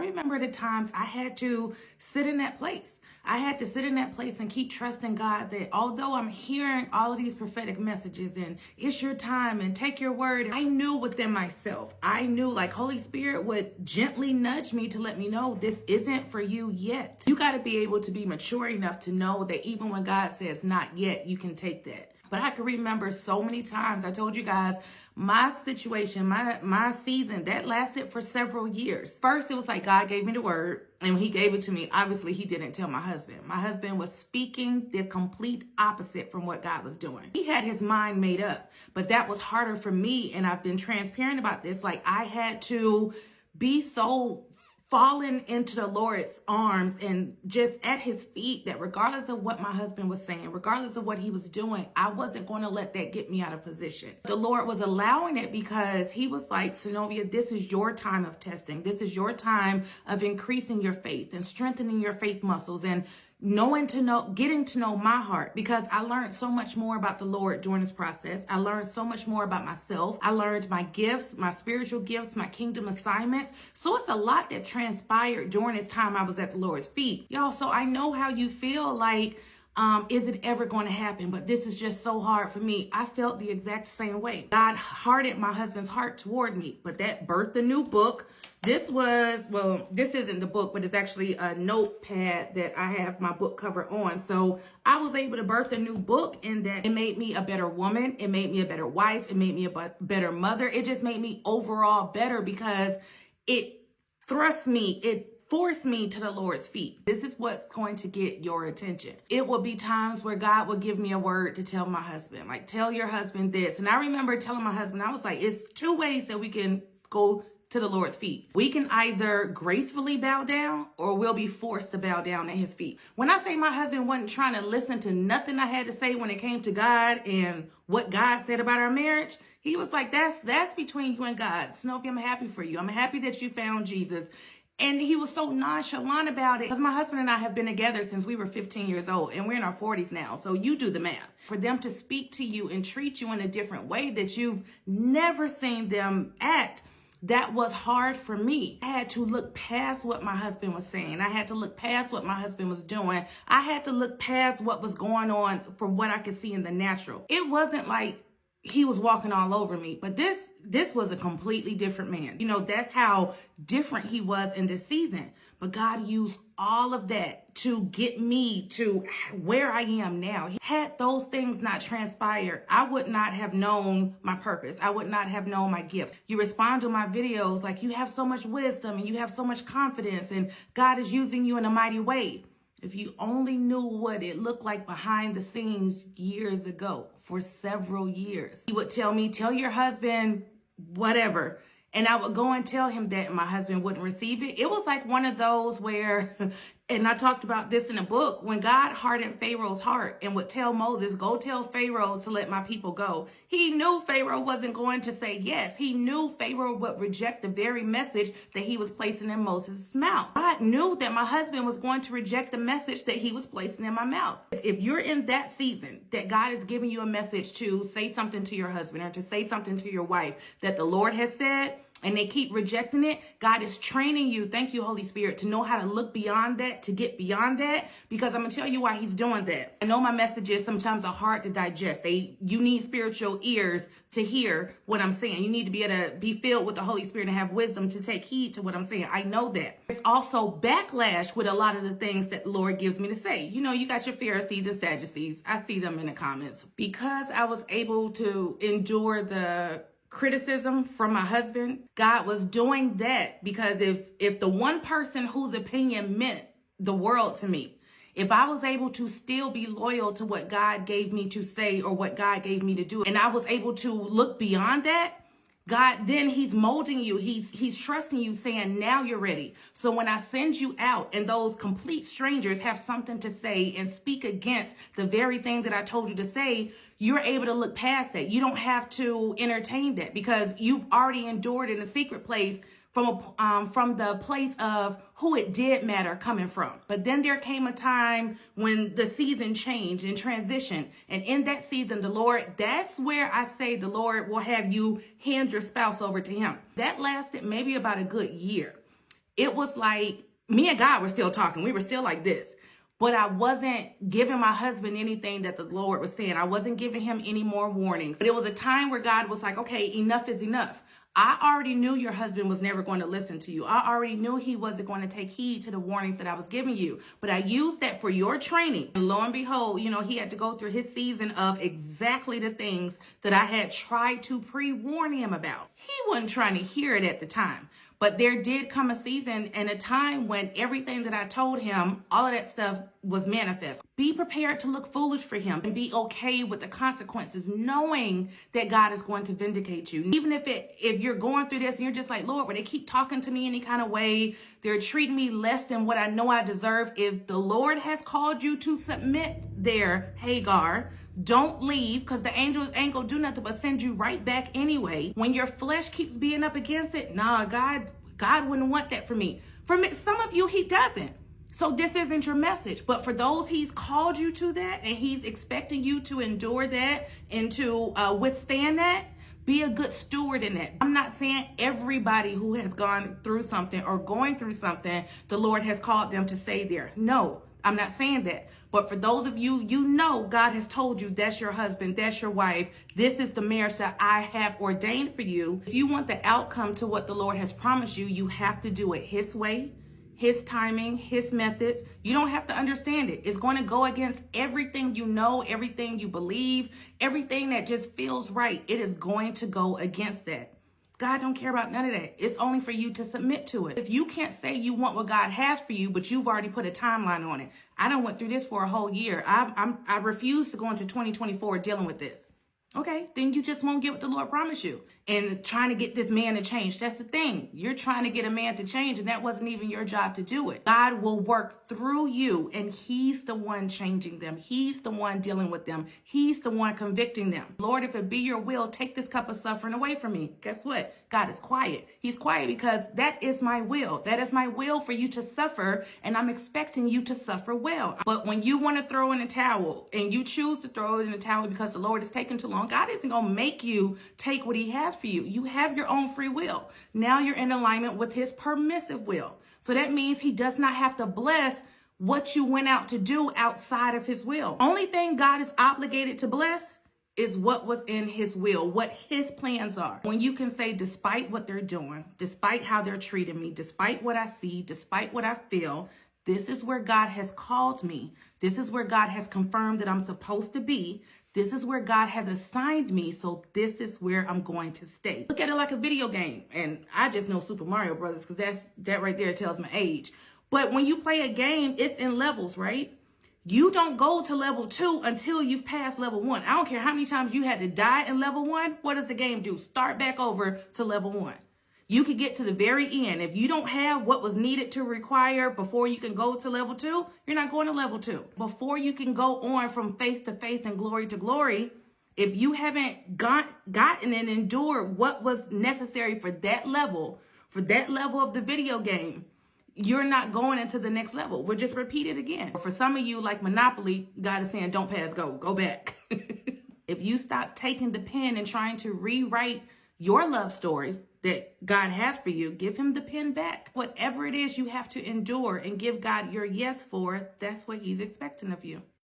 I remember the times I had to sit in that place. I had to sit in that place and keep trusting God that although I'm hearing all of these prophetic messages and it's your time and take your word, I knew within myself, I knew like Holy Spirit would gently nudge me to let me know this isn't for you yet. You got to be able to be mature enough to know that even when God says not yet, you can take that. But I can remember so many times, I told you guys, my situation, my season, that lasted for several years. First, it was like God gave me the word and when he gave it to me, obviously he didn't tell my husband. My husband was speaking the complete opposite from what God was doing. He had his mind made up, but that was harder for me. And I've been transparent about this. Like I had to be so fallen into the Lord's arms and just at his feet that regardless of what my husband was saying, regardless of what he was doing, I wasn't going to let that get me out of position. The Lord was allowing it because he was like, Synovia, this is your time of testing. This is your time of increasing your faith and strengthening your faith muscles and getting to know my heart, because I learned so much more about the Lord during this process. I learned so much more about myself. I learned my gifts, my spiritual gifts, my kingdom assignments. So it's a lot that transpired during this time I was at the Lord's feet. Y'all, so I know how you feel like, is it ever going to happen? But this is just so hard for me. I felt the exact same way. God hardened my husband's heart toward me, but that birthed a new book. This isn't the book, but it's actually a notepad that I have my book cover on. So I was able to birth a new book in that it made me a better woman. It made me a better wife. It made me a better mother. It just made me overall better because it forced me to the Lord's feet. This is what's going to get your attention. It will be times where God will give me a word to tell my husband, like tell your husband this. And I remember telling my husband, I was like, it's two ways that we can go to the Lord's feet. We can either gracefully bow down or we'll be forced to bow down at his feet. When I say my husband wasn't trying to listen to nothing I had to say when it came to God and what God said about our marriage, he was like, that's between you and God. Synovia, I'm happy for you. I'm happy that you found Jesus. And he was so nonchalant about it because my husband and I have been together since we were 15 years old and we're in our 40s now. So you do the math. For them to speak to you and treat you in a different way that you've never seen them act, that was hard for me. I had to look past what my husband was saying. I had to look past what my husband was doing. I had to look past what was going on from what I could see in the natural. It wasn't like he was walking all over me, but this was a completely different man. You know, that's how different he was in this season. But God used all of that to get me to where I am now. Had those things not transpired, I would not have known my purpose. I would not have known my gifts. You respond to my videos like you have so much wisdom and you have so much confidence and God is using you in a mighty way. If you only knew what it looked like behind the scenes years ago, for several years. He would tell me, tell your husband whatever. And I would go and tell him that and my husband wouldn't receive it. It was like one of those where, and I talked about this in a book, when God hardened Pharaoh's heart and would tell Moses, go tell Pharaoh to let my people go. He knew Pharaoh wasn't going to say yes. He knew Pharaoh would reject the very message that he was placing in Moses' mouth. God knew that my husband was going to reject the message that he was placing in my mouth. If you're in that season that God is giving you a message to say something to your husband or to say something to your wife that the Lord has said, and they keep rejecting it, God is training you, thank you, Holy Spirit, to know how to look beyond that, to get beyond that, because I'm going to tell you why he's doing that. I know my messages sometimes are hard to digest. You need spiritual ears to hear what I'm saying. You need to be able to be filled with the Holy Spirit and have wisdom to take heed to what I'm saying. I know that. There's also backlash with a lot of the things that the Lord gives me to say. You know, you got your Pharisees and Sadducees. I see them in the comments. Because I was able to endure the criticism from my husband, God was doing that because if the one person whose opinion meant the world to me, if I was able to still be loyal to what God gave me to say or what God gave me to do, and I was able to look beyond that, God, then he's molding you. He's trusting you, saying, now you're ready. So when I send you out and those complete strangers have something to say and speak against the very thing that I told you to say, you're able to look past that. You don't have to entertain that because you've already endured in a secret place from the place of who it did matter coming from. But then there came a time when the season changed and transitioned. And in that season, the Lord, that's where I say the Lord will have you hand your spouse over to him. That lasted maybe about a good year. It was like me and God were still talking. We were still like this. But I wasn't giving my husband anything that the Lord was saying. I wasn't giving him any more warnings. But it was a time where God was like, okay, enough is enough. I already knew your husband was never going to listen to you. I already knew he wasn't going to take heed to the warnings that I was giving you. But I used that for your training. And lo and behold, he had to go through his season of exactly the things that I had tried to pre-warn him about. He wasn't trying to hear it at the time. But there did come a season and a time when everything that I told him, all of that stuff was manifest. Be prepared to look foolish for him and be okay with the consequences, knowing that God is going to vindicate you. Even if you're going through this and you're just like, Lord, but they keep talking to me any kind of way, they're treating me less than what I know I deserve. If the Lord has called you to submit there, Hagar, don't leave, because the angel ain't gonna do nothing but send you right back anyway. When your flesh keeps being up against it, nah, God wouldn't want that for me. For me, some of you, he doesn't. So this isn't your message. But for those he's called you to that, and he's expecting you to endure that and to withstand that, be a good steward in it. I'm not saying everybody who has gone through something or going through something, the Lord has called them to stay there. No, I'm not saying that. But for those of you, God has told you that's your husband, that's your wife. This is the marriage that I have ordained for you. If you want the outcome to what the Lord has promised you, you have to do it his way, his timing, his methods. You don't have to understand it. It's going to go against everything you know, everything you believe, everything that just feels right. It is going to go against that. God don't care about none of that. It's only for you to submit to it. If you can't say you want what God has for you, but you've already put a timeline on it. I done went through this for a whole year. I refuse to go into 2024 dealing with this. Okay, then you just won't get what the Lord promised you. And trying to get this man to change. That's the thing. You're trying to get a man to change, and that wasn't even your job to do it. God will work through you, and he's the one changing them. He's the one dealing with them. He's the one convicting them. Lord, if it be your will, take this cup of suffering away from me. Guess what? God is quiet. He's quiet because that is my will. That is my will for you to suffer, and I'm expecting you to suffer well. But when you want to throw in a towel, and you choose to throw it in the towel because the Lord is taking too long, God isn't going to make you take what he has for you. You have your own free will. Now you're in alignment with his permissive will. So that means he does not have to bless what you went out to do outside of his will. Only thing God is obligated to bless is what was in his will, what his plans are. When you can say, despite what they're doing, despite how they're treating me, despite what I see, despite what I feel, this is where God has called me. This is where God has confirmed that I'm supposed to be. This is where God has assigned me, so this is where I'm going to stay. Look at it like a video game, and I just know Super Mario Brothers because that right there tells my age. But when you play a game, it's in levels, right? You don't go to level 2 until you've passed level 1. I don't care how many times you had to die in level 1. What does the game do? Start back over to level 1. You could get to the very end. If you don't have what was needed to require before you can go to level 2, you're not going to level 2. Before you can go on from faith to faith and glory to glory, if you haven't gotten and endured what was necessary for that level of the video game, you're not going into the next level. We'll just repeat it again. For some of you, like Monopoly, God is saying, don't pass go, go back. If you stop taking the pen and trying to rewrite your love story that God has for you, give him the pen back. Whatever it is you have to endure and give God your yes for, that's what he's expecting of you.